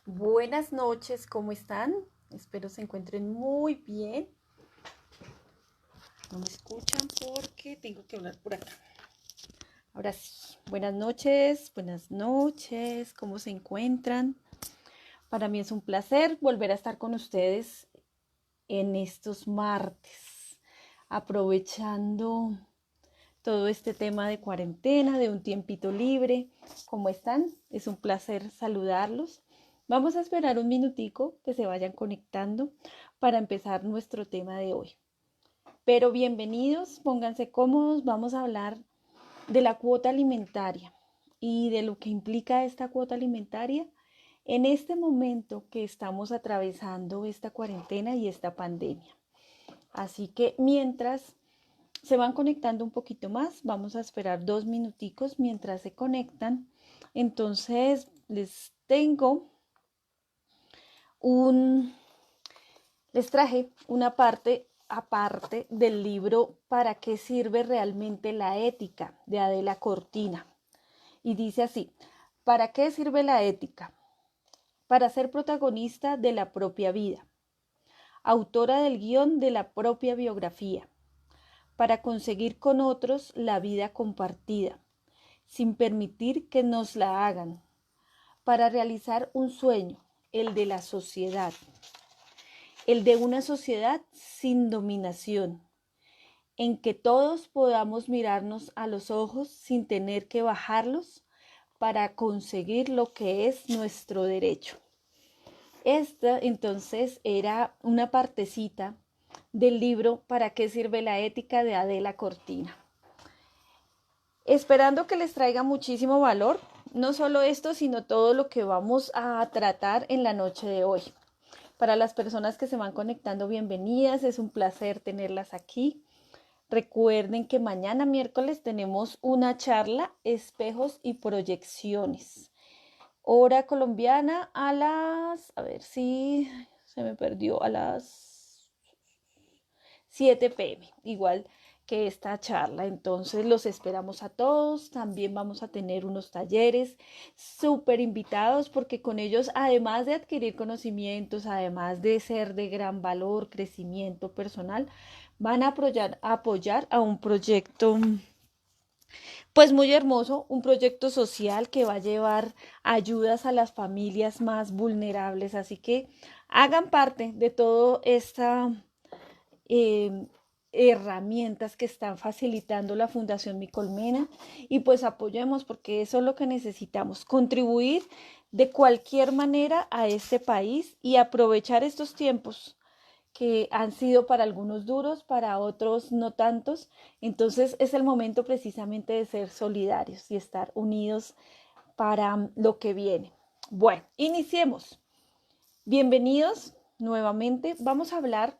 Buenas noches, ¿cómo están? Espero se encuentren muy bien. No me escuchan porque tengo que hablar por acá. Ahora sí, buenas noches, ¿cómo se encuentran? Para mí es un placer volver a estar con ustedes en estos martes, aprovechando todo este tema de cuarentena, de un tiempito libre. ¿Cómo están? Es un placer saludarlos. Vamos a esperar un minutico que se vayan conectando para empezar nuestro tema de hoy. Pero bienvenidos, pónganse cómodos, vamos a hablar de la cuota alimentaria y de lo que implica esta cuota alimentaria en este momento que estamos atravesando esta cuarentena y esta pandemia. Así que mientras se van conectando un poquito más, vamos a esperar 2 minuticos mientras se conectan. Entonces un, les traje una parte aparte del libro ¿Para qué sirve realmente la ética? De Adela Cortina. Y dice así: ¿para qué sirve la ética? Para ser protagonista de la propia vida, autora del guión de la propia biografía, para conseguir con otros la vida compartida, sin permitir que nos la hagan, para realizar un sueño, el de la sociedad, el de una sociedad sin dominación, en que todos podamos mirarnos a los ojos sin tener que bajarlos para conseguir lo que es nuestro derecho. Esta entonces era una partecita del libro ¿Para qué sirve la ética? De Adela Cortina. Esperando que les traiga muchísimo valor, no solo esto, sino todo lo que vamos a tratar en la noche de hoy. Para las personas que se van conectando, bienvenidas, es un placer tenerlas aquí. Recuerden que mañana miércoles tenemos una charla, espejos y proyecciones. Hora colombiana a ver si se me perdió, a las 7 p.m. Igual que esta charla. Entonces los esperamos a todos. También vamos a tener unos talleres súper invitados porque con ellos, además de adquirir conocimientos, además de ser de gran valor, crecimiento personal, van a apoyar a un proyecto pues muy hermoso, un proyecto social que va a llevar ayudas a las familias más vulnerables. Así que hagan parte de toda esta eh, herramientas que están facilitando la Fundación Mi Colmena y pues apoyemos porque eso es lo que necesitamos, contribuir de cualquier manera a este país y aprovechar estos tiempos que han sido para algunos duros, para otros no tantos. Entonces es el momento precisamente de ser solidarios y estar unidos para lo que viene. Bueno, iniciemos. Bienvenidos nuevamente. Vamos a hablar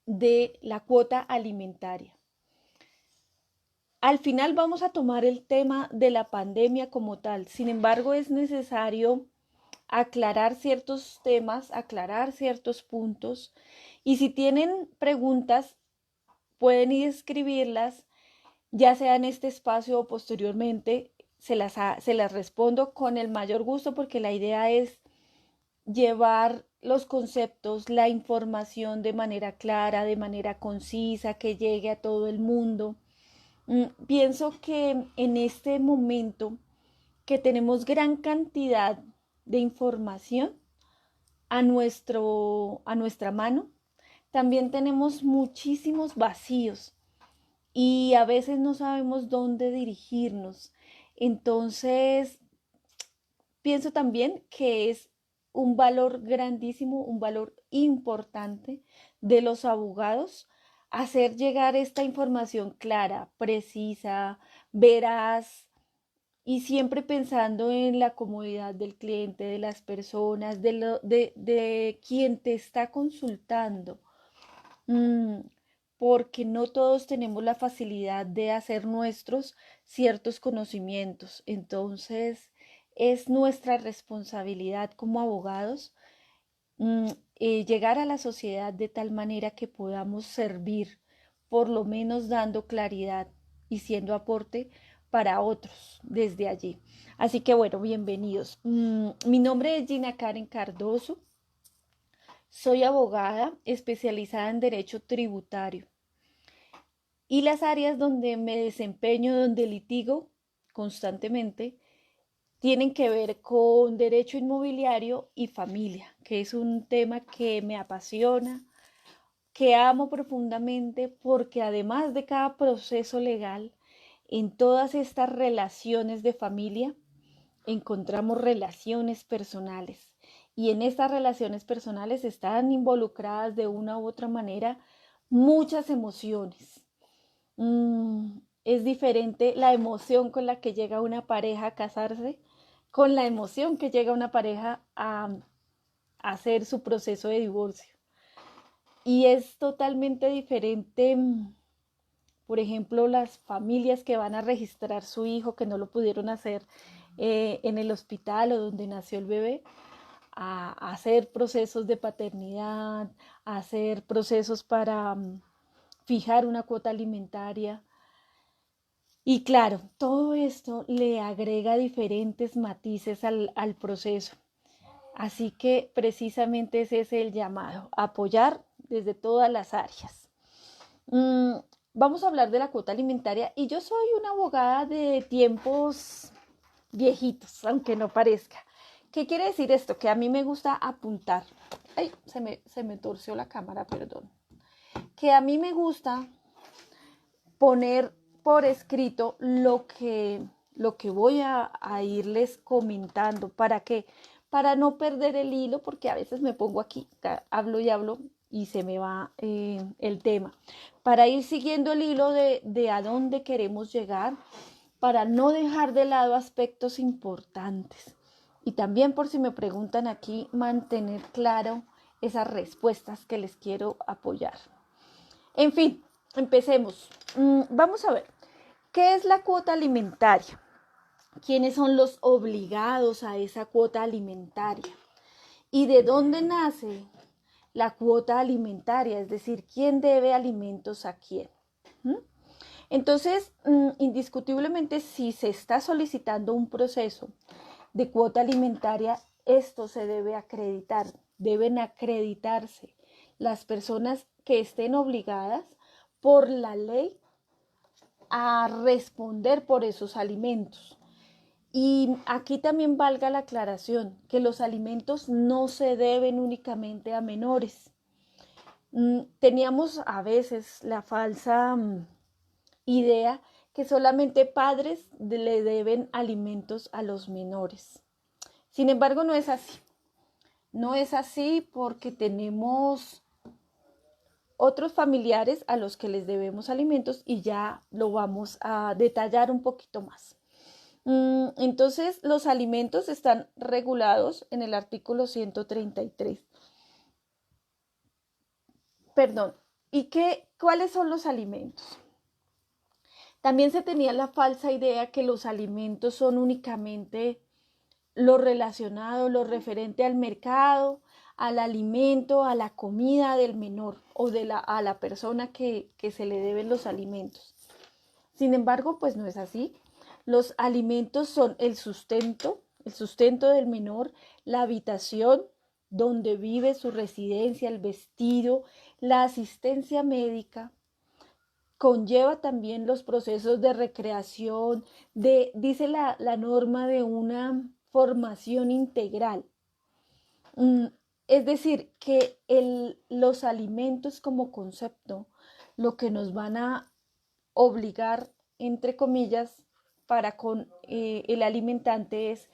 de la cuota alimentaria. Al final vamos a tomar el tema de la pandemia como tal. Sin embargo, es necesario aclarar ciertos temas, aclarar ciertos puntos. Y si tienen preguntas, pueden ir a escribirlas, ya sea en este espacio o posteriormente. Se las respondo con el mayor gusto porque la idea es llevar los conceptos, la información de manera clara, de manera concisa, que llegue a todo el mundo. Pienso que en este momento que tenemos gran cantidad de información a nuestra mano, también tenemos muchísimos vacíos y a veces no sabemos dónde dirigirnos. Entonces, pienso también que es un valor grandísimo, un valor importante de los abogados hacer llegar esta información clara, precisa, veraz y siempre pensando en la comodidad del cliente, de las personas, de quien te está consultando. Mm, Porque no todos tenemos la facilidad de hacer nuestros ciertos conocimientos. Entonces, es nuestra responsabilidad como abogados mm, llegar a la sociedad de tal manera que podamos servir, por lo menos dando claridad y siendo aporte para otros desde allí. Así que bueno, bienvenidos. Mi nombre es Gina Karen Cardoso. Soy abogada especializada en derecho tributario y las áreas donde me desempeño, donde litigo constantemente, tienen que ver con derecho inmobiliario y familia, que es un tema que me apasiona, que amo profundamente, porque además de cada proceso legal, en todas estas relaciones de familia encontramos relaciones personales. Y en estas relaciones personales están involucradas de una u otra manera muchas emociones. Es diferente la emoción con la que llega una pareja a casarse con la emoción que llega una pareja a hacer su proceso de divorcio. Y es totalmente diferente, por ejemplo, las familias que van a registrar su hijo que no lo pudieron hacer en el hospital o donde nació el bebé, a hacer procesos de paternidad, a hacer procesos para fijar una cuota alimentaria. Y claro, todo esto le agrega diferentes matices al proceso. Así que precisamente ese es el llamado, apoyar desde todas las áreas. Vamos a hablar de la cuota alimentaria y yo soy una abogada de tiempos viejitos, aunque no parezca. ¿Qué quiere decir esto? Que a mí me gusta apuntar. Ay, se me torció la cámara, perdón. Que a mí me gusta poner por escrito lo que voy a irles comentando. ¿Para qué? Para no perder el hilo, porque a veces me pongo aquí, hablo y se me va el tema. Para ir siguiendo el hilo de a dónde queremos llegar, para no dejar de lado aspectos importantes. Y también, por si me preguntan aquí, mantener claro esas respuestas que les quiero apoyar. En fin, empecemos. Vamos a ver, ¿qué es la cuota alimentaria? ¿Quiénes son los obligados a esa cuota alimentaria? ¿Y de dónde nace la cuota alimentaria? Es decir, ¿quién debe alimentos a quién? Entonces, indiscutiblemente, si se está solicitando un proceso de cuota alimentaria, esto se debe acreditar, deben acreditarse las personas que estén obligadas por la ley a responder por esos alimentos. Y aquí también valga la aclaración que los alimentos no se deben únicamente a menores. Teníamos a veces la falsa idea que solamente padres le deben alimentos a los menores. Sin embargo, no es así. No es así porque tenemos otros familiares a los que les debemos alimentos y ya lo vamos a detallar un poquito más. Entonces, los alimentos están regulados en el artículo 133. Perdón, ¿y cuáles son los alimentos? También se tenía la falsa idea que los alimentos son únicamente lo relacionado, lo referente al mercado, al alimento, a la comida del menor o a la persona que se le deben los alimentos. Sin embargo, pues no es así. Los alimentos son el sustento del menor, la habitación donde vive, su residencia, el vestido, la asistencia médica. Conlleva también los procesos de recreación, dice la norma de una formación integral. Es decir, que los alimentos como concepto, lo que nos van a obligar, entre comillas, para con el alimentante es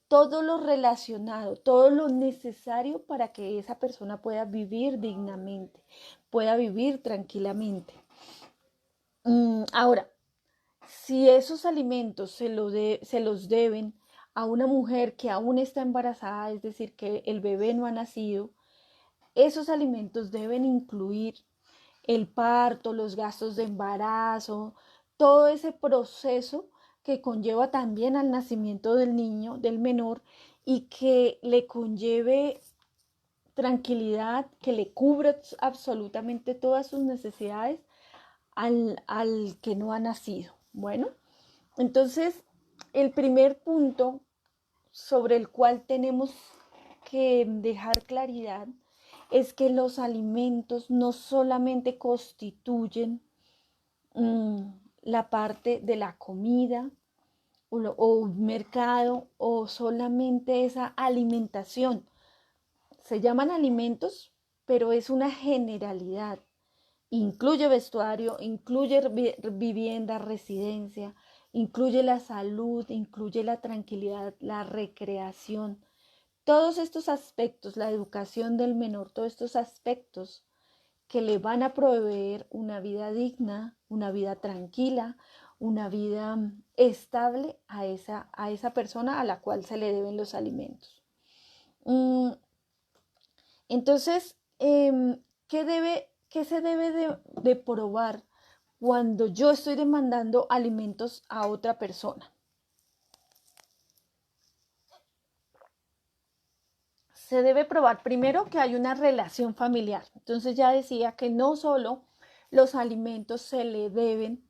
todo lo relacionado, todo lo necesario para que esa persona pueda vivir dignamente, pueda vivir tranquilamente. Ahora, si esos alimentos se los deben a una mujer que aún está embarazada, es decir, que el bebé no ha nacido, esos alimentos deben incluir el parto, los gastos de embarazo, todo ese proceso que conlleva también al nacimiento del niño, del menor, y que le conlleve tranquilidad, que le cubra absolutamente todas sus necesidades al que no ha nacido. Bueno, Entonces, el primer punto sobre el cual tenemos que dejar claridad es que los alimentos no solamente constituyen la parte de la comida o un mercado o solamente esa alimentación. Se llaman alimentos, pero es una generalidad. Incluye vestuario, incluye vivienda, residencia, incluye la salud, incluye la tranquilidad, la recreación. Todos estos aspectos, la educación del menor, todos estos aspectos que le van a proveer una vida digna, una vida tranquila, una vida estable a esa persona a la cual se le deben los alimentos. Entonces, ¿qué se debe de probar cuando yo estoy demandando alimentos a otra persona? Se debe probar primero que hay una relación familiar. Entonces ya decía que no solo los alimentos se le deben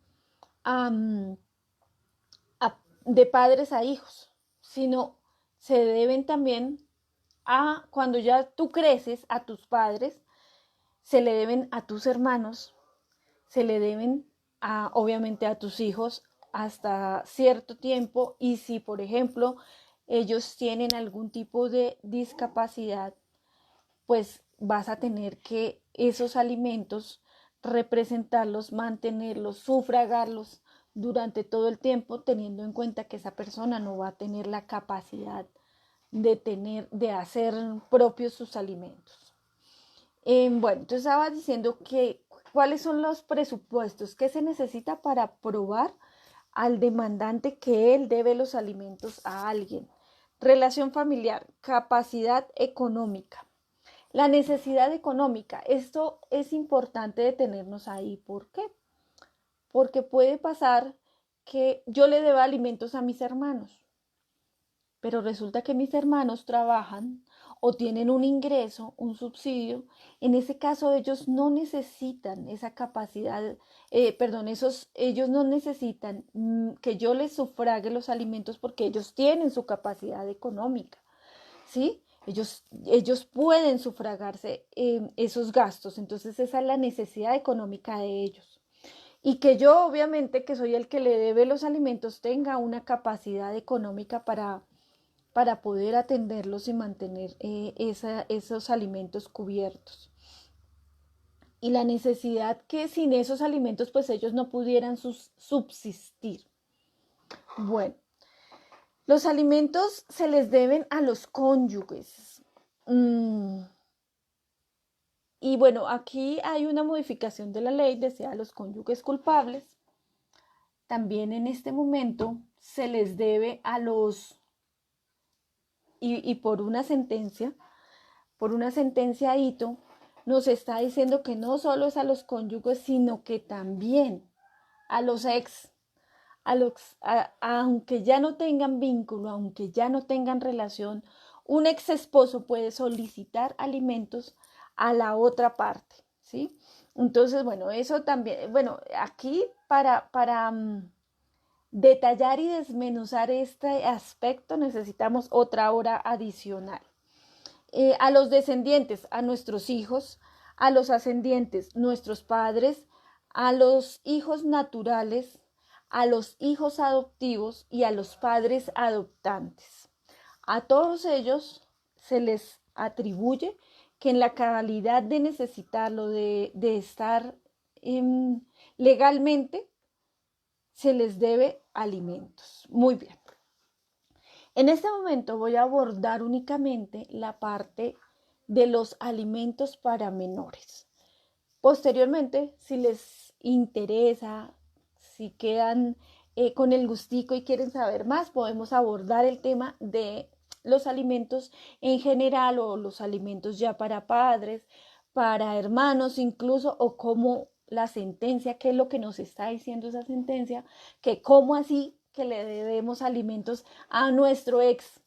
de padres a hijos, sino se deben también a cuando ya tú creces, a tus padres, se le deben a tus hermanos, se le deben obviamente a tus hijos hasta cierto tiempo, y si por ejemplo ellos tienen algún tipo de discapacidad, pues vas a tener que esos alimentos representarlos, mantenerlos, sufragarlos durante todo el tiempo, teniendo en cuenta que esa persona no va a tener la capacidad de hacer propios sus alimentos. Bueno, entonces estaba diciendo que cuáles son los presupuestos que se necesita para probar al demandante que él debe los alimentos a alguien. Relación familiar, capacidad económica, la necesidad económica. Esto es importante detenernos ahí. ¿Por qué? Porque puede pasar que yo le deba alimentos a mis hermanos, pero resulta que mis hermanos trabajan o tienen un ingreso, un subsidio. En ese caso ellos no necesitan esa capacidad, ellos no necesitan que yo les sufrague los alimentos porque ellos tienen su capacidad económica, ¿sí? Ellos pueden sufragarse esos gastos, entonces esa es la necesidad económica de ellos. Y que yo, obviamente, que soy el que le debe los alimentos, tenga una capacidad económica para poder atenderlos y mantener esos alimentos cubiertos. Y la necesidad que sin esos alimentos, pues ellos no pudieran subsistir. Bueno, los alimentos se les deben a los cónyuges. Y bueno, aquí hay una modificación de la ley, decía a los cónyuges culpables. También en este momento se les debe a los, y por una sentencia hito, nos está diciendo que no solo es a los cónyuges, sino que también a los ex, aunque ya no tengan vínculo, aunque ya no tengan relación, un ex esposo puede solicitar alimentos a la otra parte, ¿sí? Entonces, bueno, eso también, bueno, aquí para detallar y desmenuzar este aspecto necesitamos otra hora adicional. A los descendientes, a nuestros hijos, a los ascendientes, nuestros padres, a los hijos naturales, a los hijos adoptivos y a los padres adoptantes. A todos ellos se les atribuye que en la calidad de necesitarlo, de estar legalmente, se les debe alimentos. Muy bien. En este momento voy a abordar únicamente la parte de los alimentos para menores. Posteriormente, si les interesa, si quedan con el gustico y quieren saber más, podemos abordar el tema de los alimentos en general o los alimentos ya para padres, para hermanos incluso, o como la sentencia, qué es lo que nos está diciendo esa sentencia, que cómo así que le debemos alimentos a nuestro ex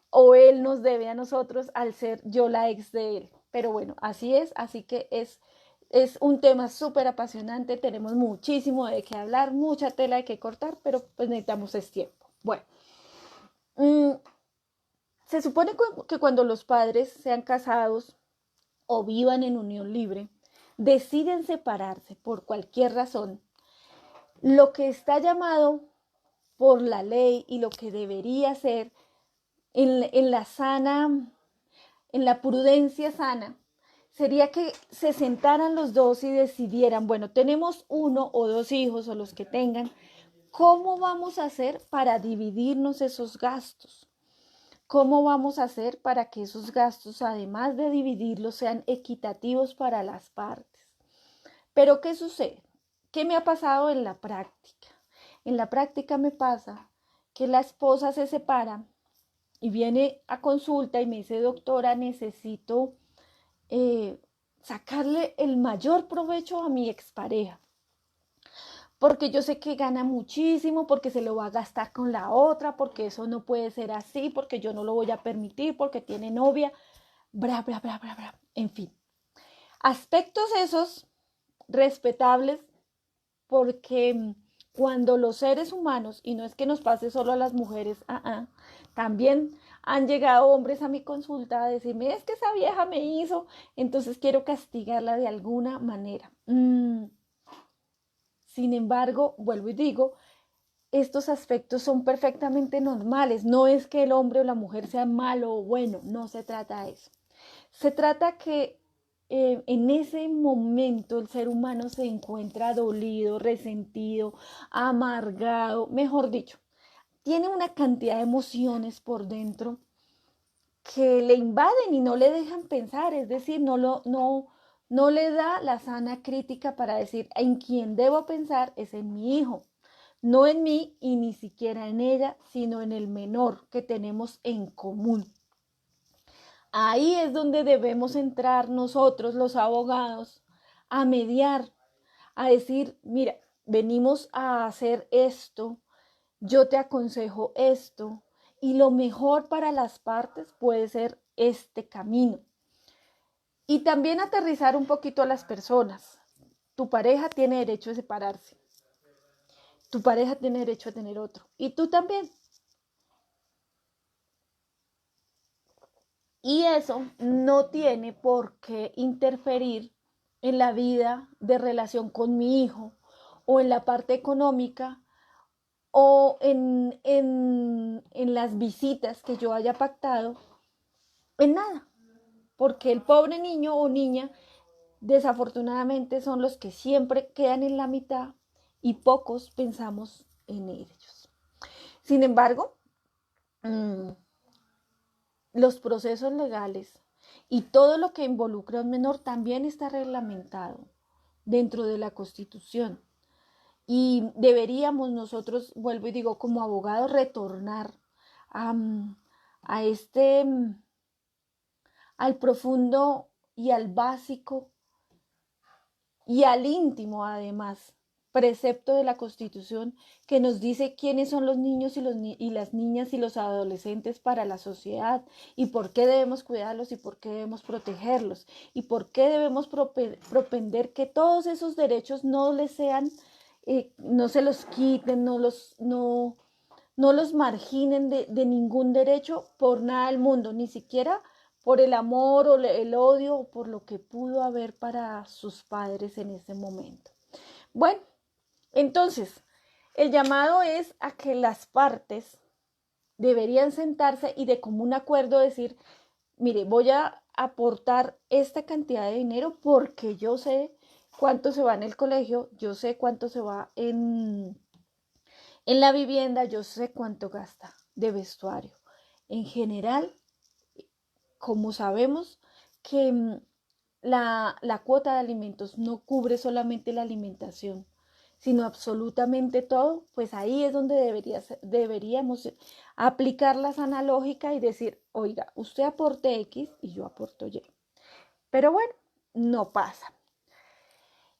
o él nos debe a nosotros al ser yo la ex de él. Pero bueno, así es, así que es es un tema súper apasionante, tenemos muchísimo de qué hablar, mucha tela de qué cortar, pero pues necesitamos es tiempo. Bueno, se supone que cuando los padres sean casados o vivan en unión libre, deciden separarse por cualquier razón, lo que está llamado por la ley y lo que debería ser en la sana, en la prudencia sana, sería que se sentaran los dos y decidieran, bueno, tenemos uno o dos hijos o los que tengan, ¿cómo vamos a hacer para dividirnos esos gastos? ¿Cómo vamos a hacer para que esos gastos, además de dividirlos, sean equitativos para las partes? Pero ¿qué sucede? ¿Qué me ha pasado en la práctica? En la práctica me pasa que la esposa se separa y viene a consulta y me dice, doctora, necesito sacarle el mayor provecho a mi expareja, porque yo sé que gana muchísimo, porque se lo va a gastar con la otra, porque eso no puede ser así, porque yo no lo voy a permitir, porque tiene novia, bla, bla, bla, bla, bla. En fin, aspectos esos respetables, porque cuando los seres humanos, y no es que nos pase solo a las mujeres, también han llegado hombres a mi consulta a decirme, es que esa vieja me hizo, entonces quiero castigarla de alguna manera. Sin embargo, vuelvo y digo, estos aspectos son perfectamente normales. No es que el hombre o la mujer sea malo o bueno, no se trata de eso. Se trata que en ese momento el ser humano se encuentra dolido, resentido, amargado, mejor dicho, tiene una cantidad de emociones por dentro que le invaden y no le dejan pensar, es decir, no le da la sana crítica para decir en quién debo pensar es en mi hijo, no en mí y ni siquiera en ella, sino en el menor que tenemos en común. Ahí es donde debemos entrar nosotros, los abogados, a mediar, a decir, mira, venimos a hacer esto, yo te aconsejo esto, y lo mejor para las partes puede ser este camino. Y también aterrizar un poquito a las personas. Tu pareja tiene derecho a separarse. Tu pareja tiene derecho a tener otro. Y tú también. Y eso no tiene por qué interferir en la vida de relación con mi hijo o en la parte económica o en las visitas que yo haya pactado, en nada. Porque el pobre niño o niña desafortunadamente son los que siempre quedan en la mitad y pocos pensamos en ellos. Sin embargo, los procesos legales y todo lo que involucra a un menor también está reglamentado dentro de la Constitución. Y deberíamos nosotros, vuelvo y digo, como abogados, retornar a, a este, al profundo y al básico y al íntimo, además, precepto de la Constitución que nos dice quiénes son los niños y las niñas y los adolescentes para la sociedad y por qué debemos cuidarlos y por qué debemos protegerlos y por qué debemos propender que todos esos derechos no les sean, no se los quiten, no los marginen de ningún derecho por nada del mundo, ni siquiera por el amor o el odio o por lo que pudo haber para sus padres en ese momento. Bueno, entonces, el llamado es a que las partes deberían sentarse y de común acuerdo decir, mire, voy a aportar esta cantidad de dinero porque yo sé cuánto se va en el colegio, yo sé cuánto se va en la vivienda, yo sé cuánto gasta de vestuario. En general, como sabemos que la cuota de alimentos no cubre solamente la alimentación, sino absolutamente todo, pues ahí es donde deberíamos aplicar la sana lógica y decir, oiga, usted aporte X y yo aporto Y. Pero bueno, no pasa.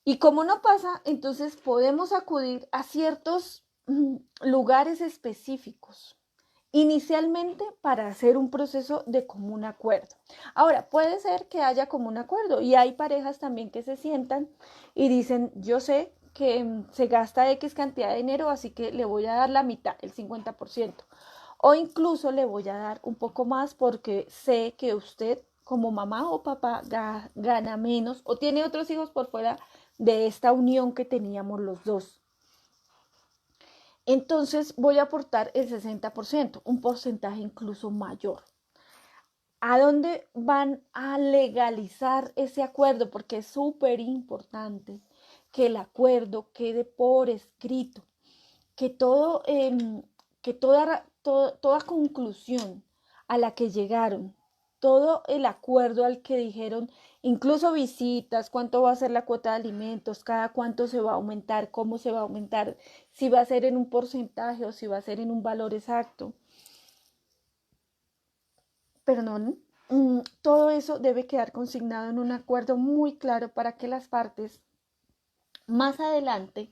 Y como no pasa, entonces podemos acudir a ciertos lugares específicos inicialmente para hacer un proceso de común acuerdo. Ahora, puede ser que haya común acuerdo y hay parejas también que se sientan y dicen, yo sé que se gasta X cantidad de dinero, así que le voy a dar la mitad, el 50%. O incluso le voy a dar un poco más porque sé que usted como mamá o papá gana menos o tiene otros hijos por fuera de esta unión que teníamos los dos. Entonces voy a aportar el 60%, un porcentaje incluso mayor. ¿A dónde van a legalizar ese acuerdo? Porque es súper importante que el acuerdo quede por escrito, que toda conclusión a la que llegaron, todo el acuerdo al que dijeron, incluso visitas, cuánto va a ser la cuota de alimentos, cada cuánto se va a aumentar, cómo se va a aumentar, si va a ser en un porcentaje o si va a ser en un valor exacto. Perdón, todo eso debe quedar consignado en un acuerdo muy claro para que las partes más adelante,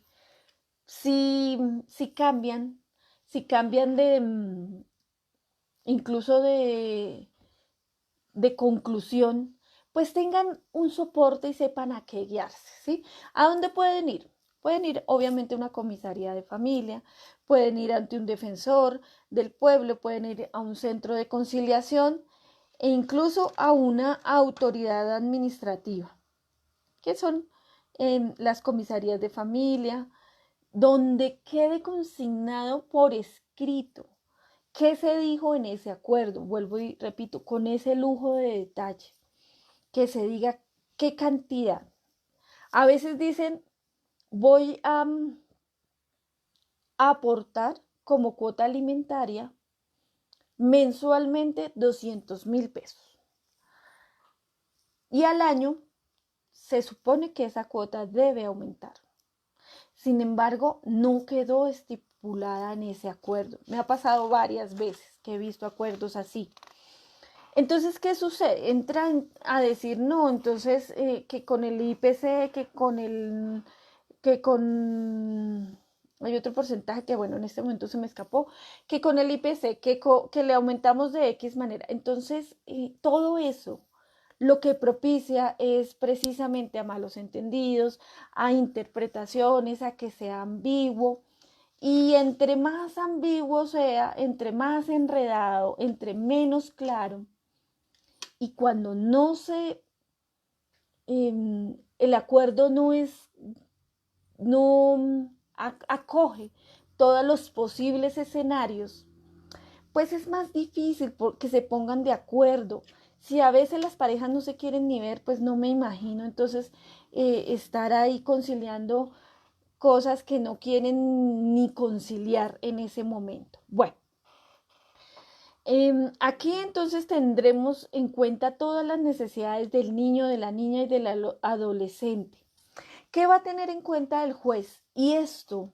si, si cambian, si cambian de incluso de conclusión, pues tengan un soporte y sepan a qué guiarse, ¿sí? ¿A dónde pueden ir? Pueden ir obviamente a una comisaría de familia, pueden ir ante un defensor del pueblo, pueden ir a un centro de conciliación e incluso a una autoridad administrativa, que son las comisarías de familia, donde quede consignado por escrito qué se dijo en ese acuerdo. Vuelvo y repito, con ese lujo de detalle, que se diga qué cantidad. A veces dicen, voy a aportar como cuota alimentaria mensualmente 200.000 pesos. Y al año se supone que esa cuota debe aumentar. Sin embargo, no quedó estipulada en ese acuerdo. Me ha pasado varias veces que he visto acuerdos así. Entonces, ¿qué sucede? Entran a decir, no, entonces que con el IPC, que con, hay otro porcentaje que, bueno, en este momento se me escapó, que con el IPC, que le aumentamos de X manera. Entonces, todo eso lo que propicia es precisamente a malos entendidos, a interpretaciones, a que sea ambiguo. Y entre más ambiguo sea, entre más enredado, entre menos claro, y cuando no se, el acuerdo no acoge todos los posibles escenarios, pues es más difícil que se pongan de acuerdo. Si a veces las parejas no se quieren ni ver, pues no me imagino entonces estar ahí conciliando cosas que no quieren ni conciliar en ese momento. Bueno, aquí entonces tendremos en cuenta todas las necesidades del niño, de la niña y del adolescente. ¿Qué va a tener en cuenta el juez? Y esto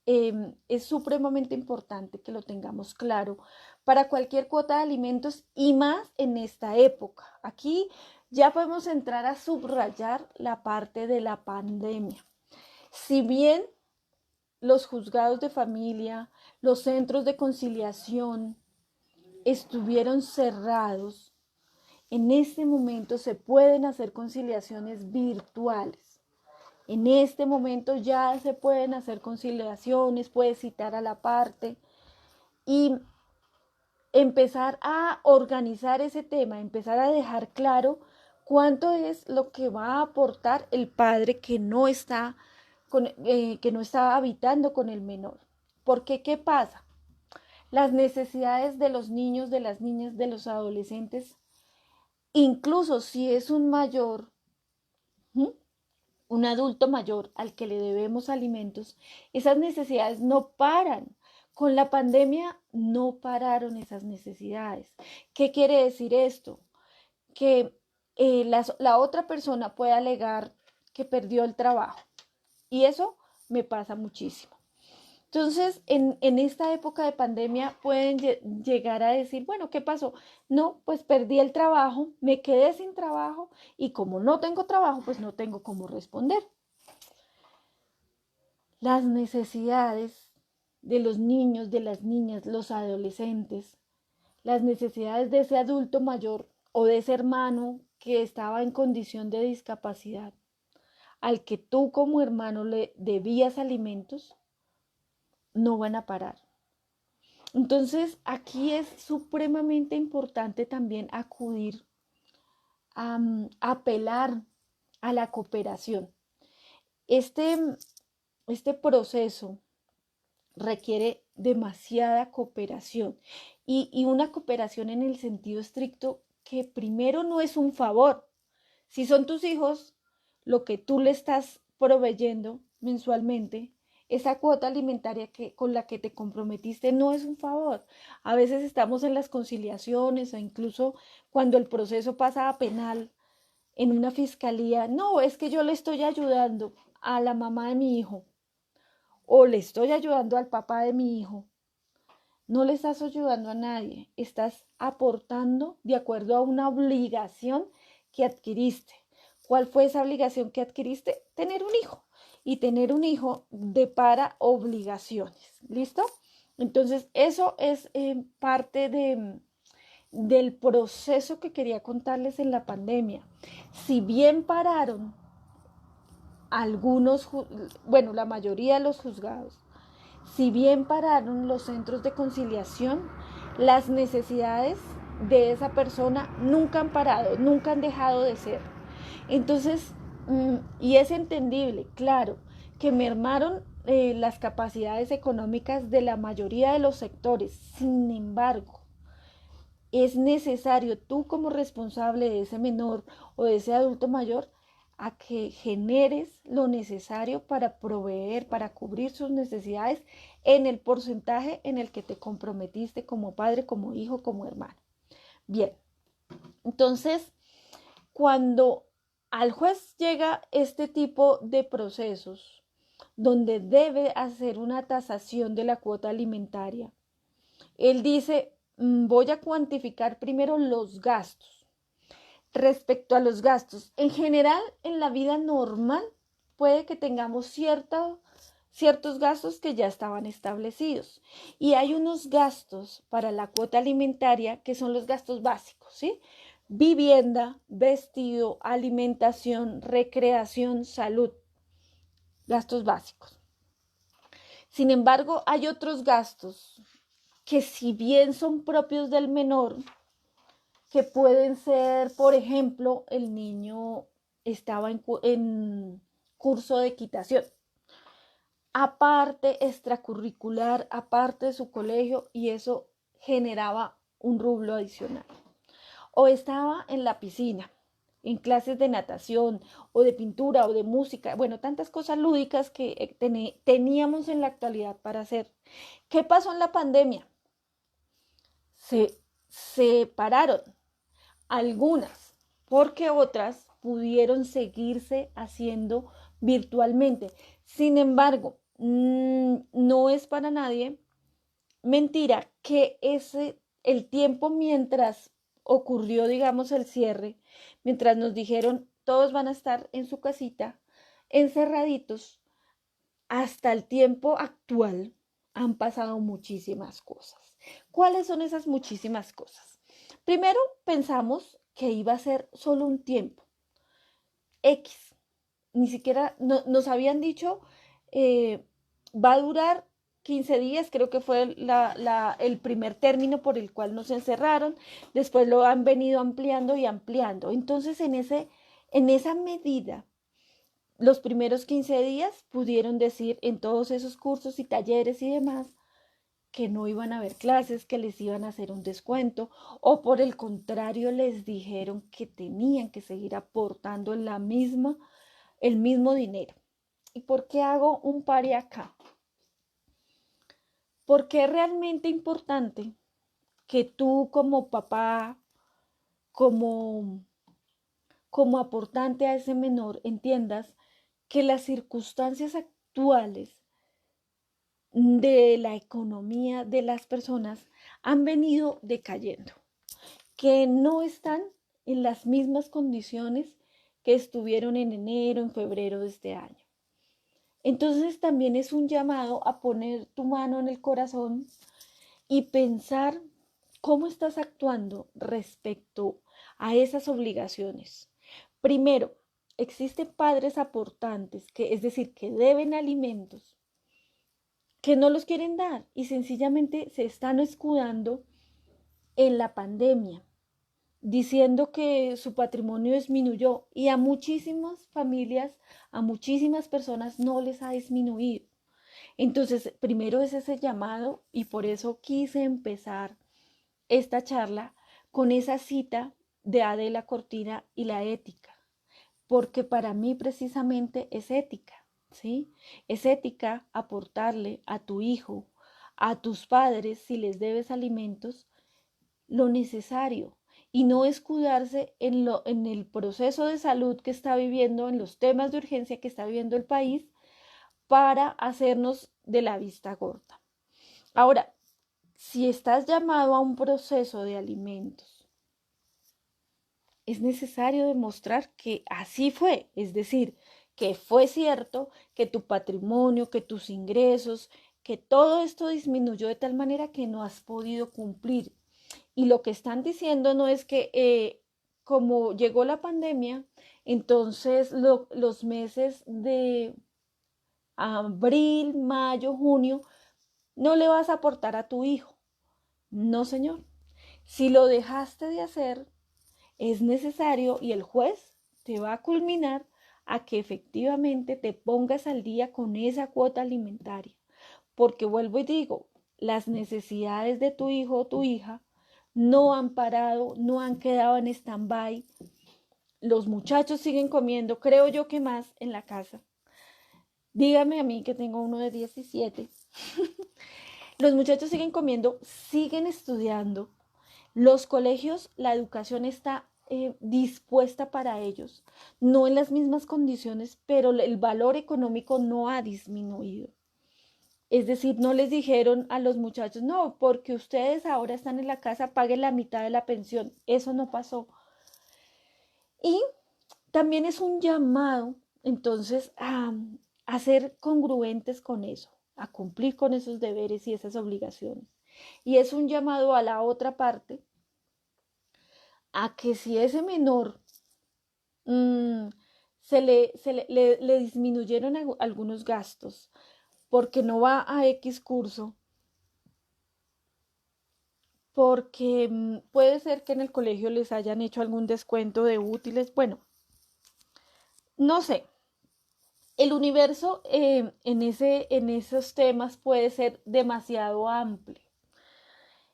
es supremamente importante que lo tengamos claro para cualquier cuota de alimentos y más en esta época. Aquí ya podemos entrar a subrayar la parte de la pandemia. Si bien los juzgados de familia, los centros de conciliación estuvieron cerrados, en este momento se pueden hacer conciliaciones virtuales. En este momento ya se pueden hacer conciliaciones, puedes citar a la parte y empezar a organizar ese tema, empezar a dejar claro cuánto es lo que va a aportar el padre que no está habitando con el menor. Porque, ¿qué pasa? Las necesidades de los niños, de las niñas, de los adolescentes, incluso si es un mayor, un adulto mayor al que le debemos alimentos, esas necesidades no paran. Con la pandemia no pararon esas necesidades. ¿Qué quiere decir esto? Que la otra persona puede alegar que perdió el trabajo. Y eso me pasa muchísimo. Entonces, en esta época de pandemia pueden llegar a decir, bueno, ¿qué pasó? No, pues perdí el trabajo, me quedé sin trabajo y como no tengo trabajo, pues no tengo cómo responder. Las necesidades de los niños, de las niñas, los adolescentes, las necesidades de ese adulto mayor o de ese hermano que estaba en condición de discapacidad, al que tú como hermano le debías alimentos, no van a parar. Entonces, aquí es supremamente importante también acudir a apelar a la cooperación. Este, este proceso requiere demasiada cooperación y una cooperación en el sentido estricto que primero no es un favor. Si son tus hijos, lo que tú le estás proveyendo mensualmente, esa cuota alimentaria con la que te comprometiste no es un favor. A veces estamos en las conciliaciones o incluso cuando el proceso pasa a penal en una fiscalía. No, es que yo le estoy ayudando a la mamá de mi hijo o le estoy ayudando al papá de mi hijo. No le estás ayudando a nadie, estás aportando de acuerdo a una obligación que adquiriste. ¿Cuál fue esa obligación que adquiriste? Tener un hijo. Y tener un hijo depara obligaciones. ¿Listo? Entonces, eso es parte del proceso que quería contarles en la pandemia. Si bien pararon algunos, bueno, la mayoría de los juzgados, si bien pararon los centros de conciliación, las necesidades de esa persona nunca han parado, nunca han dejado de ser. Entonces, y es entendible, claro, que mermaron las capacidades económicas de la mayoría de los sectores. Sin embargo, es necesario tú como responsable de ese menor o de ese adulto mayor a que generes lo necesario para proveer, para cubrir sus necesidades en el porcentaje en el que te comprometiste como padre, como hijo, como hermano. Bien, entonces, cuando al juez llega este tipo de procesos donde debe hacer una tasación de la cuota alimentaria, él dice, voy a cuantificar primero los gastos. Respecto a los gastos, en general, en la vida normal, puede que tengamos ciertos gastos que ya estaban establecidos. Y hay unos gastos para la cuota alimentaria que son los gastos básicos, ¿sí? Vivienda, vestido, alimentación, recreación, salud. Gastos básicos. Sin embargo, hay otros gastos que si bien son propios del menor, que pueden ser, por ejemplo, el niño estaba en curso de equitación, aparte extracurricular, aparte de su colegio, y eso generaba un rublo adicional. O estaba en la piscina, en clases de natación o de pintura o de música, bueno, tantas cosas lúdicas que teníamos en la actualidad para hacer. ¿Qué pasó en la pandemia? Se separaron algunas, porque otras pudieron seguirse haciendo virtualmente. Sin embargo, no es para nadie mentira que el tiempo mientras ocurrió, digamos, el cierre, mientras nos dijeron todos van a estar en su casita, encerraditos, hasta el tiempo actual han pasado muchísimas cosas. ¿Cuáles son esas muchísimas cosas? Primero, pensamos que iba a ser solo un tiempo, X. Ni siquiera nos habían dicho, va a durar 15 días, creo que fue el primer término por el cual nos encerraron, después lo han venido ampliando y ampliando. Entonces, en esa medida, los primeros 15 días pudieron decir en todos esos cursos y talleres y demás, que no iban a haber clases, que les iban a hacer un descuento, o por el contrario les dijeron que tenían que seguir aportando el mismo dinero. ¿Y por qué hago un pare acá? Porque es realmente importante que tú como papá, como, como aportante a ese menor, entiendas que las circunstancias actuales de la economía de las personas han venido decayendo, que no están en las mismas condiciones que estuvieron en enero, en febrero de este año. Entonces también es un llamado a poner tu mano en el corazón y pensar cómo estás actuando respecto a esas obligaciones. Primero, existen padres aportantes, que es decir, que deben alimentos, que no los quieren dar y sencillamente se están escudando en la pandemia, diciendo que su patrimonio disminuyó y a muchísimas familias, a muchísimas personas no les ha disminuido. Entonces, primero es ese llamado y por eso quise empezar esta charla con esa cita de Adela Cortina y la ética, porque para mí precisamente es ética, ¿sí? Es ética aportarle a tu hijo, a tus padres, si les debes alimentos, lo necesario y no escudarse en el proceso de salud que está viviendo, en los temas de urgencia que está viviendo el país, para hacernos de la vista gorda. Ahora, si estás llamado a un proceso de alimentos, es necesario demostrar que así fue, es decir, que fue cierto, que tu patrimonio, que tus ingresos, que todo esto disminuyó de tal manera que no has podido cumplir. Y lo que están diciendo no es que como llegó la pandemia, entonces los meses de abril, mayo, junio, no le vas a aportar a tu hijo. No, señor. Si lo dejaste de hacer, es necesario y el juez te va a culminar a que efectivamente te pongas al día con esa cuota alimentaria. Porque vuelvo y digo, las necesidades de tu hijo o tu hija no han parado, no han quedado en stand-by. Los muchachos siguen comiendo, creo yo que más en la casa. Dígame a mí que tengo uno de 17. Los muchachos siguen comiendo, siguen estudiando. Los colegios, la educación está dispuesta para ellos, no en las mismas condiciones, pero el valor económico no ha disminuido. Es decir, no les dijeron a los muchachos, no, porque ustedes ahora están en la casa, paguen la mitad de la pensión. Eso no pasó. Y también es un llamado, entonces, a ser congruentes con eso, a cumplir con esos deberes y esas obligaciones. Y es un llamado a la otra parte, a que si ese menor mmm, le disminuyeron algunos gastos porque no va a X curso, porque puede ser que en el colegio les hayan hecho algún descuento de útiles, bueno, no sé. El universo en esos temas puede ser demasiado amplio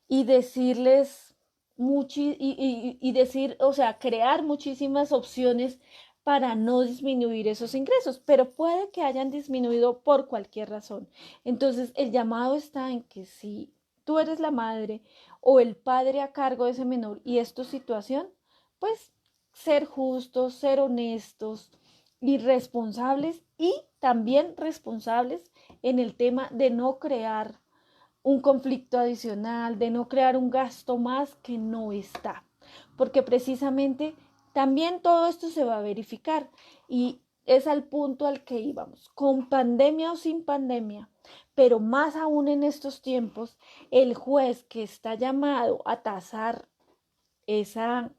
y decirles y decir, o sea, crear muchísimas opciones para no disminuir esos ingresos, pero puede que hayan disminuido por cualquier razón. Entonces, el llamado está en que si tú eres la madre o el padre a cargo de ese menor y es tu situación, pues ser justos, ser honestos y responsables y también responsables en el tema de no crear un conflicto adicional, de no crear un gasto más que no está. Porque precisamente también todo esto se va a verificar y es al punto al que íbamos, con pandemia o sin pandemia, pero más aún en estos tiempos, el juez que está llamado a tasar esa,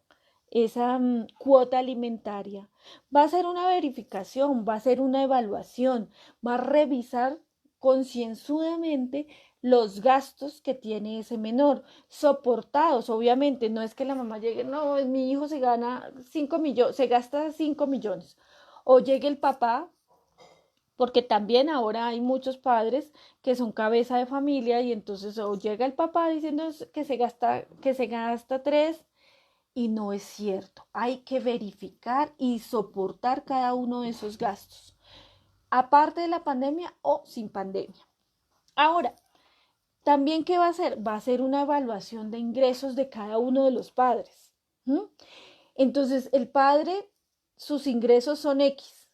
esa cuota alimentaria va a hacer una verificación, va a hacer una evaluación, va a revisar concienzudamente los gastos que tiene ese menor, soportados, obviamente, no es que la mamá llegue, no, mi hijo se gana 5 millones, se gasta 5 millones, o llegue el papá, porque también ahora hay muchos padres que son cabeza de familia y entonces o llega el papá diciendo que se gasta 3 y no es cierto. Hay que verificar y soportar cada uno de esos gastos, aparte de la pandemia o sin pandemia. Ahora, también, ¿qué va a hacer? Va a hacer una evaluación de ingresos de cada uno de los padres. ¿Mm? Entonces, el padre, sus ingresos son X.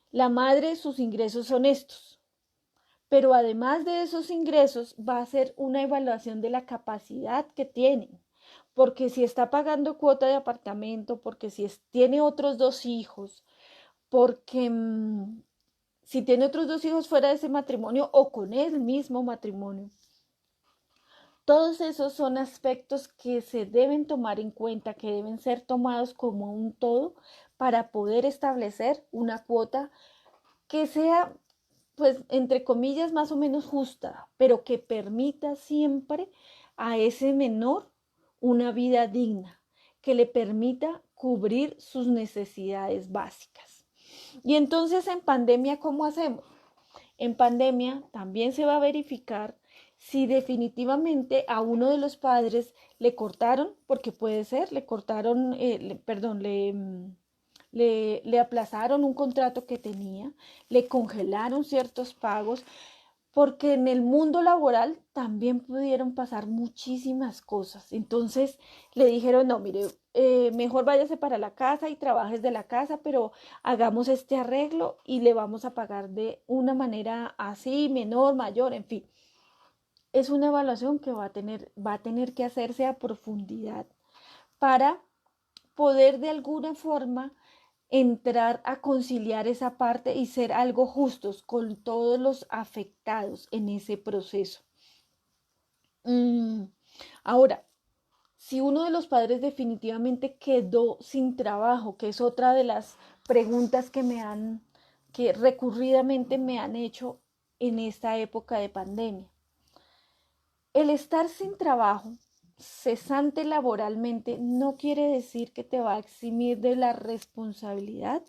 La madre, sus ingresos son estos. Pero además de esos ingresos, va a hacer una evaluación de la capacidad que tienen. Porque si está pagando cuota de apartamento, porque si tiene otros 2 hijos, porque si tiene otros 2 hijos fuera de ese matrimonio o con el mismo matrimonio. Todos esos son aspectos que se deben tomar en cuenta, que deben ser tomados como un todo para poder establecer una cuota que sea, pues, entre comillas, más o menos justa, pero que permita siempre a ese menor una vida digna, que le permita cubrir sus necesidades básicas. Y entonces en pandemia, ¿cómo hacemos? En pandemia también se va a verificar si definitivamente a uno de los padres le cortaron, porque puede ser, le cortaron, perdón, le aplazaron un contrato que tenía, le congelaron ciertos pagos, porque en el mundo laboral también pudieron pasar muchísimas cosas. Entonces le dijeron, no, mire, mejor váyase para la casa y trabajes de la casa, pero hagamos este arreglo y le vamos a pagar de una manera así, menor, mayor, en fin. Es una evaluación que va a tener que hacerse a profundidad para poder de alguna forma entrar a conciliar esa parte y ser algo justos con todos los afectados en ese proceso. Ahora, si uno de los padres definitivamente quedó sin trabajo, que es otra de las preguntas que recurridamente me han hecho en esta época de pandemia. El estar sin trabajo, cesante laboralmente, no quiere decir que te va a eximir de la responsabilidad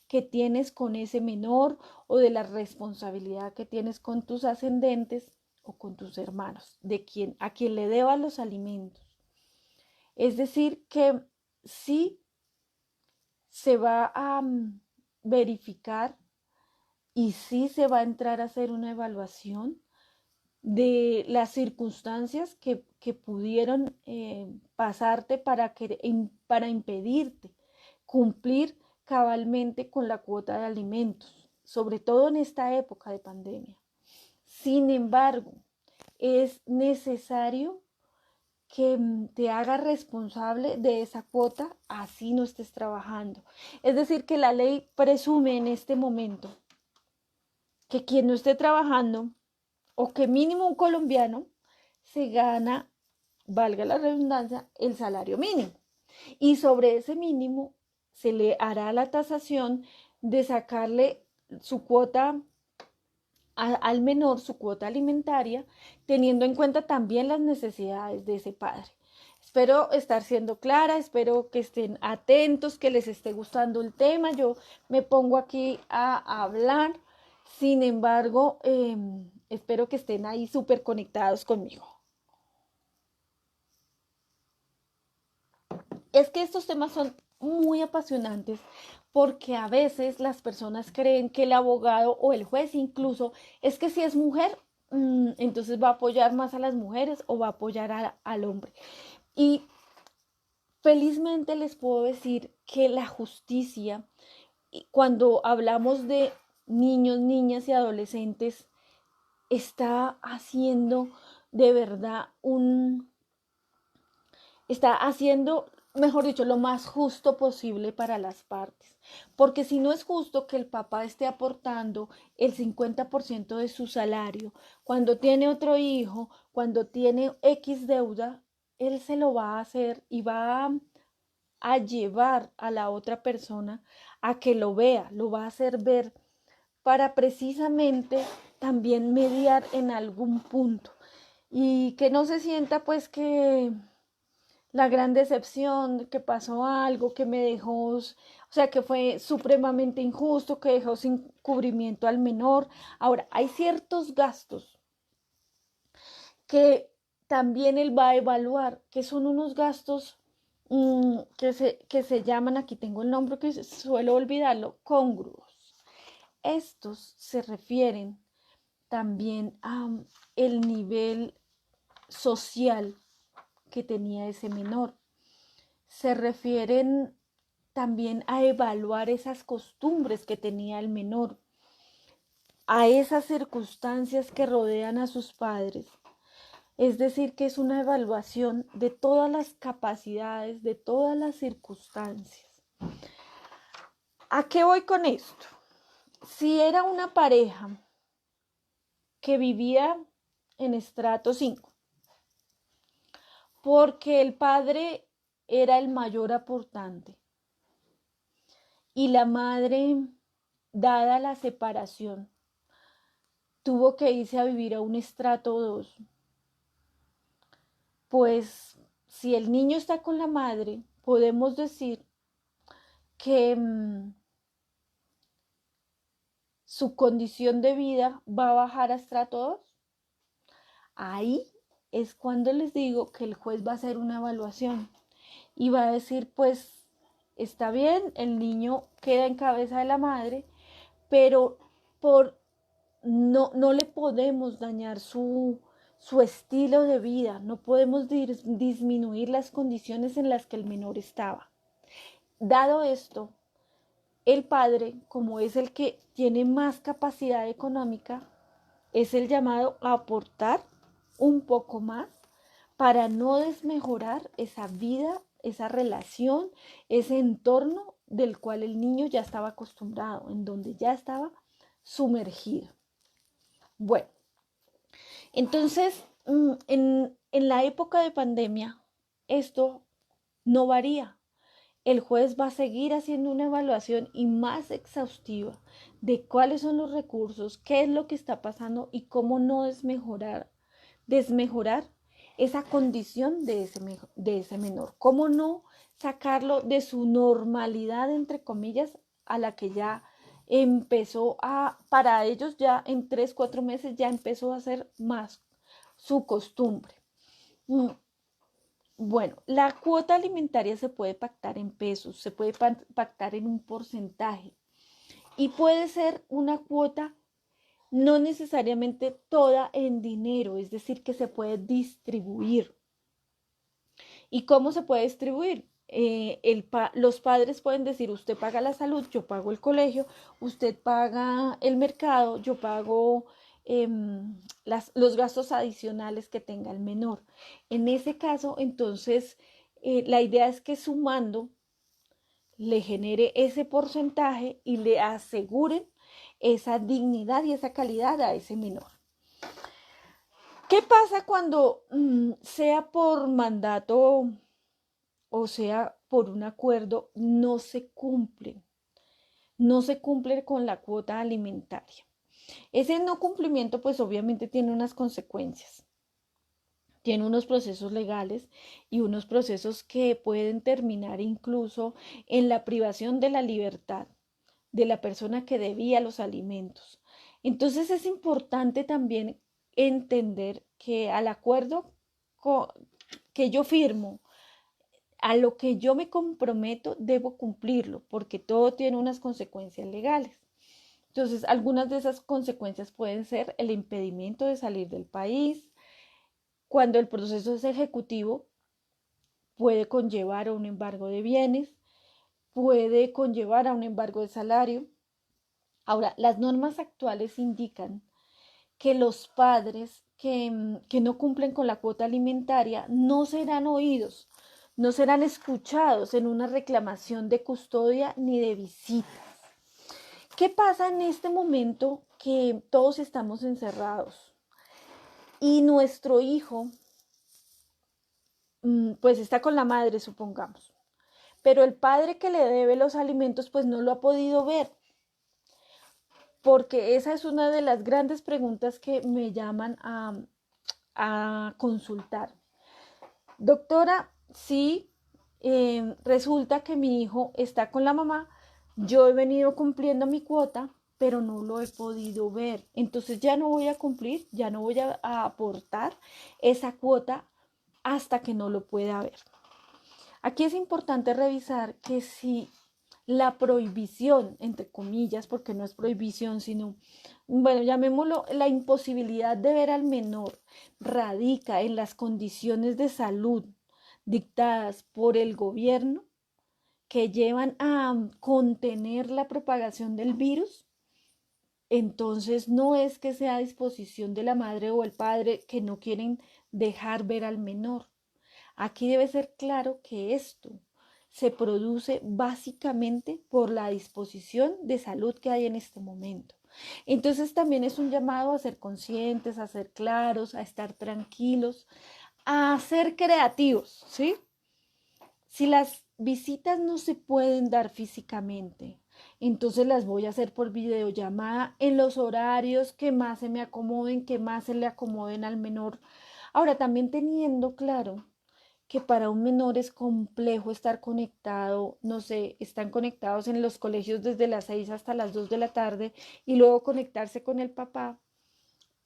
que tienes con ese menor o de la responsabilidad que tienes con tus ascendentes o con tus hermanos, a quien le debas los alimentos. Es decir, que sí se va a verificar y sí se va a entrar a hacer una evaluación de las circunstancias que pudieron pasarte para impedirte cumplir cabalmente con la cuota de alimentos, sobre todo en esta época de pandemia. Sin embargo, es necesario que te hagas responsable de esa cuota, así no estés trabajando. Es decir, que la ley presume en este momento que quien no esté trabajando o que mínimo un colombiano se gana, valga la redundancia, el salario mínimo. Y sobre ese mínimo se le hará la tasación de sacarle su cuota al menor, su cuota alimentaria, teniendo en cuenta también las necesidades de ese padre. Espero estar siendo clara, espero que estén atentos, que les esté gustando el tema. Yo me pongo aquí a hablar, sin embargo, espero que estén ahí súper conectados conmigo. Es que estos temas son muy apasionantes porque a veces las personas creen que el abogado o el juez incluso es que si es mujer, entonces va a apoyar más a las mujeres o va a apoyar al hombre. Y felizmente les puedo decir que la justicia, cuando hablamos de niños, niñas y adolescentes, está haciendo de verdad está haciendo, mejor dicho, lo más justo posible para las partes. Porque si no es justo que el papá esté aportando el 50% de su salario, cuando tiene otro hijo, cuando tiene X deuda, él se lo va a hacer y va a llevar a la otra persona a que lo vea, lo va a hacer ver para precisamente también mediar en algún punto y que no se sienta pues que la gran decepción, que pasó algo, que me dejó, o sea, que fue supremamente injusto, que dejó sin cubrimiento al menor. Ahora, hay ciertos gastos que también él va a evaluar, que son unos gastos que se llaman, aquí tengo el nombre que suelo olvidarlo, congruos. Estos se refieren también a el nivel social que tenía ese menor. Se refieren también a evaluar esas costumbres que tenía el menor, a esas circunstancias que rodean a sus padres. Es decir, que es una evaluación de todas las capacidades, de todas las circunstancias. ¿A qué voy con esto? Si era una pareja que vivía en estrato 5, porque el padre era el mayor aportante y la madre, dada la separación, tuvo que irse a vivir a un estrato 2, pues si el niño está con la madre, podemos decir que su condición de vida va a bajar a estrato 2. Ahí es cuando les digo que el juez va a hacer una evaluación y va a decir, pues está bien, el niño queda en cabeza de la madre, pero por no le podemos dañar su estilo de vida, no podemos disminuir las condiciones en las que el menor estaba. Dado esto, el padre, como es el que tiene más capacidad económica, es el llamado a aportar un poco más para no desmejorar esa vida, esa relación, ese entorno del cual el niño ya estaba acostumbrado, en donde ya estaba sumergido. Bueno, entonces en la época de pandemia esto no varía. El juez va a seguir haciendo una evaluación y más exhaustiva de cuáles son los recursos, qué es lo que está pasando y cómo no desmejorar esa condición de ese menor, cómo no sacarlo de su normalidad, entre comillas, a la que ya empezó para ellos ya en 3, 4 meses ya empezó a ser más su costumbre. Bueno, la cuota alimentaria se puede pactar en pesos, se puede pactar en un porcentaje y puede ser una cuota no necesariamente toda en dinero, es decir, que se puede distribuir. ¿Y cómo se puede distribuir? Los padres pueden decir, usted paga la salud, yo pago el colegio, usted paga el mercado, yo pago los gastos adicionales que tenga el menor. En ese caso, entonces, la idea es que sumando le genere ese porcentaje y le aseguren esa dignidad y esa calidad a ese menor. ¿Qué pasa cuando sea por mandato o sea por un acuerdo no se cumple? No se cumple con la cuota alimentaria. Ese no cumplimiento pues obviamente tiene unas consecuencias. Tiene unos procesos legales y unos procesos que pueden terminar incluso en la privación de la libertad de la persona que debía los alimentos. Entonces es importante también entender que al acuerdo que yo firmo, a lo que yo me comprometo, debo cumplirlo, porque todo tiene unas consecuencias legales. Entonces, algunas de esas consecuencias pueden ser el impedimento de salir del país. Cuando el proceso es ejecutivo, puede conllevar a un embargo de bienes, puede conllevar a un embargo de salario. Ahora, las normas actuales indican que los padres que no cumplen con la cuota alimentaria no serán oídos, no serán escuchados en una reclamación de custodia ni de visitas. ¿Qué pasa en este momento que todos estamos encerrados y nuestro hijo pues está con la madre, supongamos, pero el padre que le debe los alimentos pues no lo ha podido ver? Porque esa es una de las grandes preguntas que me llaman a consultar. Doctora, sí, resulta que mi hijo está con la mamá, yo he venido cumpliendo mi cuota, pero no lo he podido ver. Entonces ya no voy a cumplir, ya no voy a aportar esa cuota hasta que no lo pueda ver. Aquí es importante revisar que si la prohibición, entre comillas, porque no es prohibición, sino, bueno, llamémoslo, la imposibilidad de ver al menor radica en las condiciones de salud dictadas por el gobierno que llevan a contener la propagación del virus, entonces no es que sea a disposición de la madre o el padre que no quieren dejar ver al menor. Aquí debe ser claro que esto se produce básicamente por la disposición de salud que hay en este momento. Entonces también es un llamado a ser conscientes, a ser claros, a estar tranquilos, a ser creativos, ¿sí? Si las visitas no se pueden dar físicamente, entonces las voy a hacer por videollamada en los horarios que más se me acomoden, que más se le acomoden al menor. Ahora, también teniendo claro que para un menor es complejo estar conectado, no sé, están conectados en los colegios desde las 6 hasta las 2 de la tarde y luego conectarse con el papá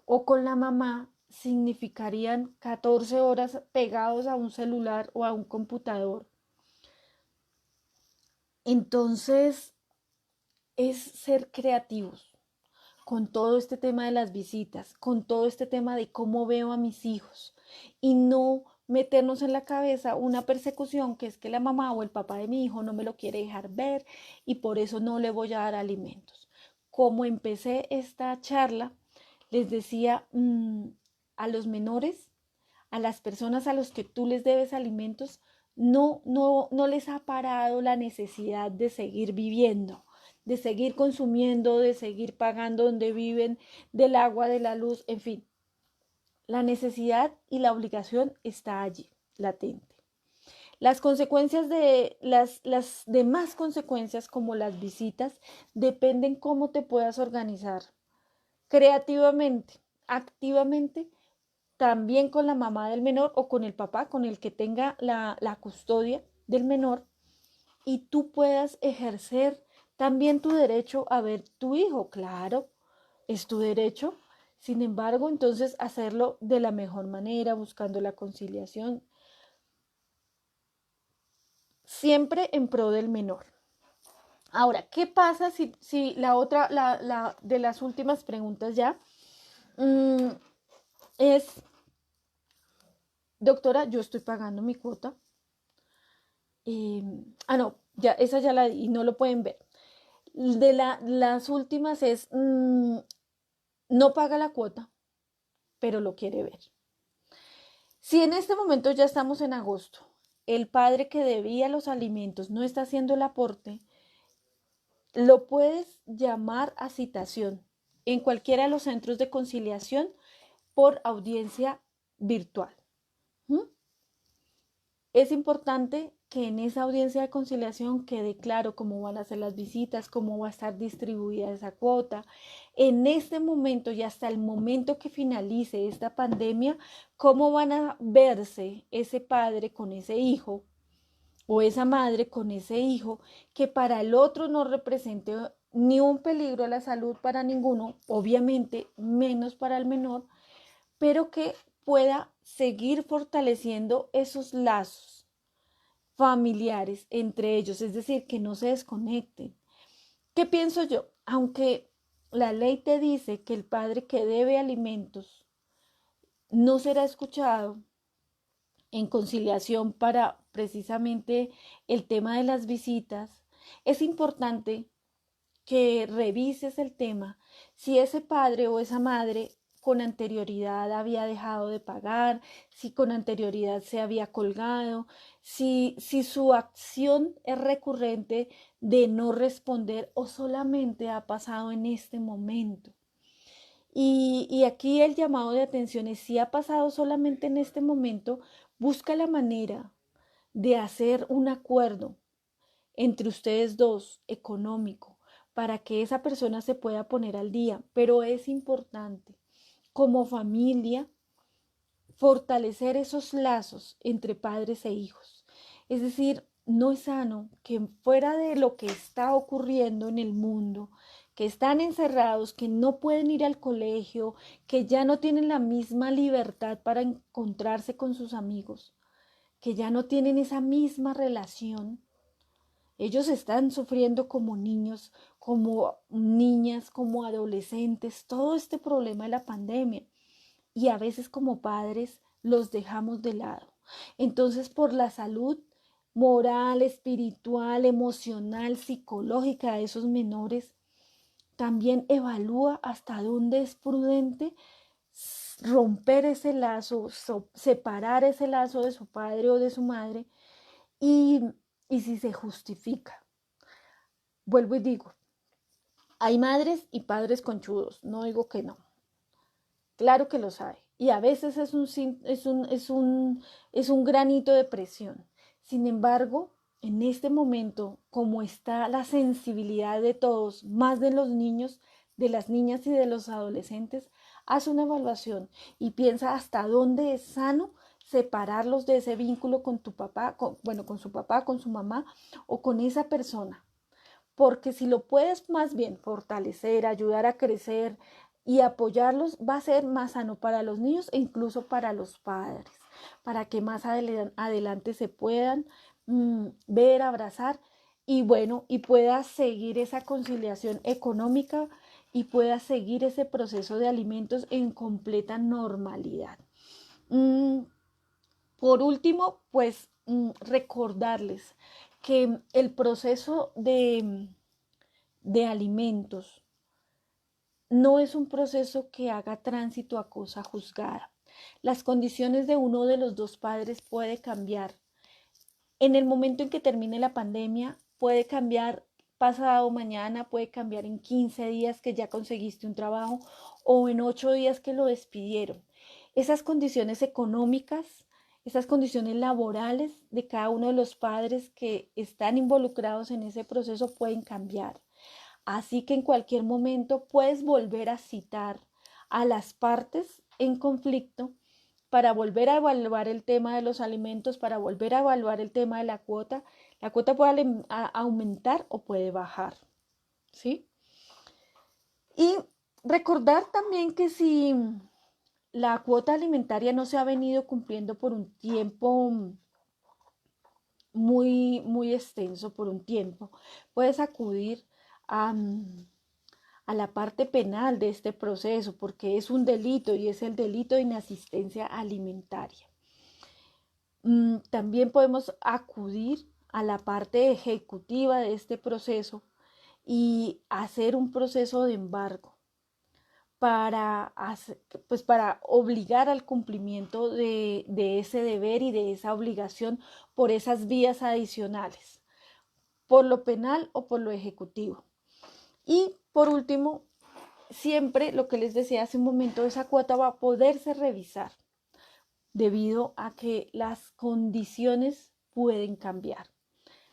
o con la mamá significarían 14 horas pegados a un celular o a un computador. Entonces, es ser creativos con todo este tema de las visitas, con todo este tema de cómo veo a mis hijos y no meternos en la cabeza una persecución que es que la mamá o el papá de mi hijo no me lo quiere dejar ver y por eso no le voy a dar alimentos. Como empecé esta charla, les decía a los menores, a las personas a los que tú les debes alimentos, no les ha parado la necesidad de seguir viviendo, de seguir consumiendo, de seguir pagando donde viven, del agua, de la luz, en fin. La necesidad y la obligación está allí, latente. Las consecuencias de las demás consecuencias, como las visitas, dependen cómo te puedas organizar creativamente, activamente, también con la mamá del menor o con el papá, con el que tenga la custodia del menor, y tú puedas ejercer también tu derecho a ver tu hijo. Claro, es tu derecho. Sin embargo, entonces hacerlo de la mejor manera, buscando la conciliación, siempre en pro del menor. Ahora, ¿qué pasa si la otra, de las últimas preguntas ya, es, doctora, yo estoy pagando mi cuota? No, ya, esa ya la y no lo pueden ver. Las últimas es, no paga la cuota, pero lo quiere ver. Si en este momento ya estamos en agosto, el padre que debía los alimentos no está haciendo el aporte, lo puedes llamar a citación en cualquiera de los centros de conciliación por audiencia virtual. ¿Mm? Es importante que en esa audiencia de conciliación quede claro cómo van a ser las visitas, cómo va a estar distribuida esa cuota. En este momento y hasta el momento que finalice esta pandemia, cómo van a verse ese padre con ese hijo o esa madre con ese hijo, que para el otro no represente ni un peligro a la salud para ninguno, obviamente menos para el menor, pero que pueda seguir fortaleciendo esos lazos familiares entre ellos, es decir, que no se desconecten. ¿Qué pienso yo? Aunque la ley te dice que el padre que debe alimentos no será escuchado en conciliación para precisamente el tema de las visitas, es importante que revises el tema si ese padre o esa madre con anterioridad había dejado de pagar, si con anterioridad se había colgado, si su acción es recurrente de no responder o solamente ha pasado en este momento. Y aquí el llamado de atención es si ha pasado solamente en este momento, busca la manera de hacer un acuerdo entre ustedes dos económico para que esa persona se pueda poner al día. Pero es importante como familia fortalecer esos lazos entre padres e hijos. Es decir, no es sano que fuera de lo que está ocurriendo en el mundo, que están encerrados, que no pueden ir al colegio, que ya no tienen la misma libertad para encontrarse con sus amigos, que ya no tienen esa misma relación. Ellos están sufriendo como niños, como niñas, como adolescentes, todo este problema de la pandemia. Y a veces como padres los dejamos de lado. Entonces, por la salud moral, espiritual, emocional, psicológica de esos menores, también evalúa hasta dónde es prudente romper ese lazo, separar ese lazo de su padre o de su madre y y si se justifica. Vuelvo y digo, hay madres y padres conchudos, no digo que no, claro que los hay. Y a veces es un granito de presión. Sin embargo, en este momento, como está la sensibilidad de todos, más de los niños, de las niñas y de los adolescentes, haz una evaluación y piensa hasta dónde es sano separarlos de ese vínculo con tu papá, con su papá, con su mamá o con esa persona. Porque si lo puedes más bien fortalecer, ayudar a crecer y apoyarlos, va a ser más sano para los niños e incluso para los padres, para que más adelante se puedan ver, abrazar y bueno, y pueda seguir esa conciliación económica y pueda seguir ese proceso de alimentos en completa normalidad. Mm, por último, pues recordarles que el proceso de alimentos no es un proceso que haga tránsito a cosa juzgada. Las condiciones de uno de los dos padres puede cambiar. En el momento en que termine la pandemia, puede cambiar pasado mañana, puede cambiar en 15 días que ya conseguiste un trabajo o en 8 días que lo despidieron. Esas condiciones económicas, esas condiciones laborales de cada uno de los padres que están involucrados en ese proceso pueden cambiar. Así que en cualquier momento puedes volver a citar a las partes en conflicto para volver a evaluar el tema de los alimentos, para volver a evaluar el tema de la cuota. La cuota puede aumentar o puede bajar, ¿sí? Y recordar también que si la cuota alimentaria no se ha venido cumpliendo por un tiempo muy extenso, por un tiempo, puedes acudir a, a la parte penal de este proceso, porque es un delito y es el delito de inasistencia alimentaria. También podemos acudir a la parte ejecutiva de este proceso y hacer un proceso de embargo pues para obligar al cumplimiento de ese deber y de esa obligación por esas vías adicionales, por lo penal o por lo ejecutivo. Y por último, siempre lo que les decía hace un momento, esa cuota va a poderse revisar debido a que las condiciones pueden cambiar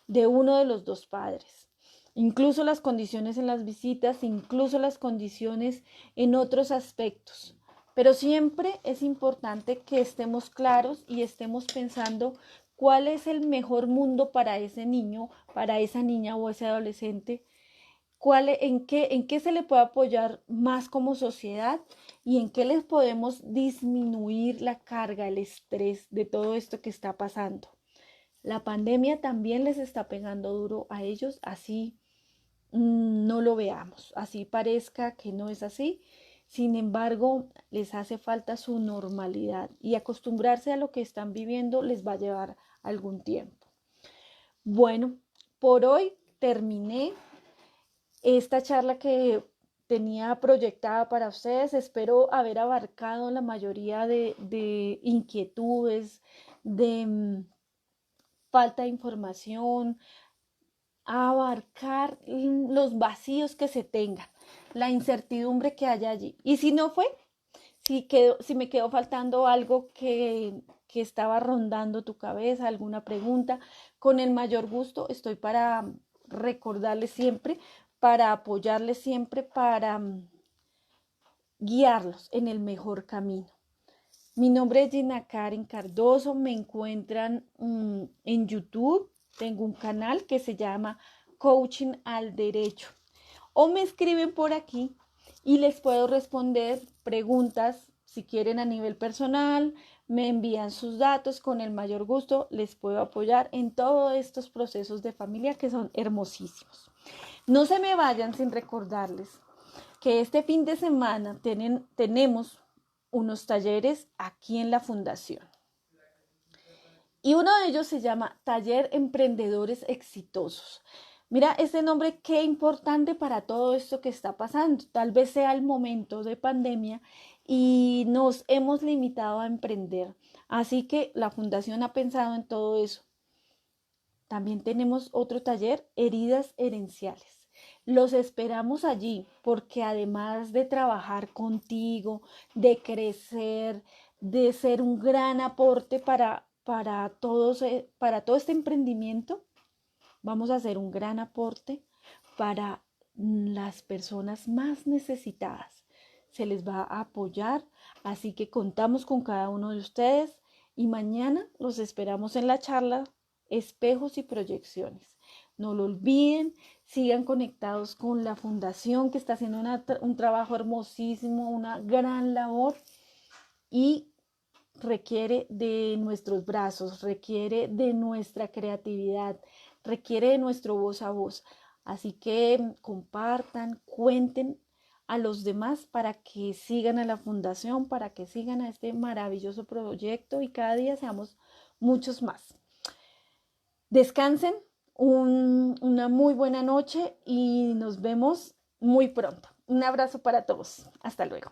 de uno de los dos padres. Incluso las condiciones en las visitas, incluso las condiciones en otros aspectos. Pero siempre es importante que estemos claros y estemos pensando cuál es el mejor mundo para ese niño, para esa niña o ese adolescente, en qué se le puede apoyar más como sociedad y en qué les podemos disminuir la carga, el estrés de todo esto que está pasando. La pandemia también les está pegando duro a ellos, así no lo veamos, así parezca que no es así. Sin embargo, les hace falta su normalidad y acostumbrarse a lo que están viviendo les va a llevar algún tiempo. Bueno, por hoy terminé esta charla que tenía proyectada para ustedes. Espero haber abarcado la mayoría de inquietudes, de falta de información, abarcar los vacíos que se tengan, la incertidumbre que haya allí. Y si no fue, si me quedó faltando algo que estaba rondando tu cabeza, alguna pregunta, con el mayor gusto estoy para recordarles siempre, para apoyarles siempre, para guiarlos en el mejor camino. Mi nombre es Gina Karen Cardoso, me encuentran en YouTube, tengo un canal que se llama Coaching al Derecho. O me escriben por aquí y les puedo responder preguntas si quieren a nivel personal, me envían sus datos, con el mayor gusto les puedo apoyar en todos estos procesos de familia que son hermosísimos. No se me vayan sin recordarles que este fin de semana tenemos unos talleres aquí en la fundación. Y uno de ellos se llama Taller Emprendedores Exitosos. Mira, ese nombre qué importante para todo esto que está pasando. Tal vez sea el momento de pandemia y nos hemos limitado a emprender. Así que la fundación ha pensado en todo eso. También tenemos otro taller, heridas herenciales. Los esperamos allí porque además de trabajar contigo, de crecer, de ser un gran aporte para todo este emprendimiento, vamos a hacer un gran aporte para las personas más necesitadas. Se les va a apoyar, así que contamos con cada uno de ustedes y mañana los esperamos en la charla Espejos y Proyecciones. No lo olviden, sigan conectados con la fundación que está haciendo un trabajo hermosísimo, una gran labor y requiere de nuestros brazos, requiere de nuestra creatividad, requiere de nuestro voz a voz. Así que compartan, cuenten a los demás para que sigan a la fundación, para que sigan a este maravilloso proyecto y cada día seamos muchos más. Descansen, una muy buena noche y nos vemos muy pronto. Un abrazo para todos. Hasta luego.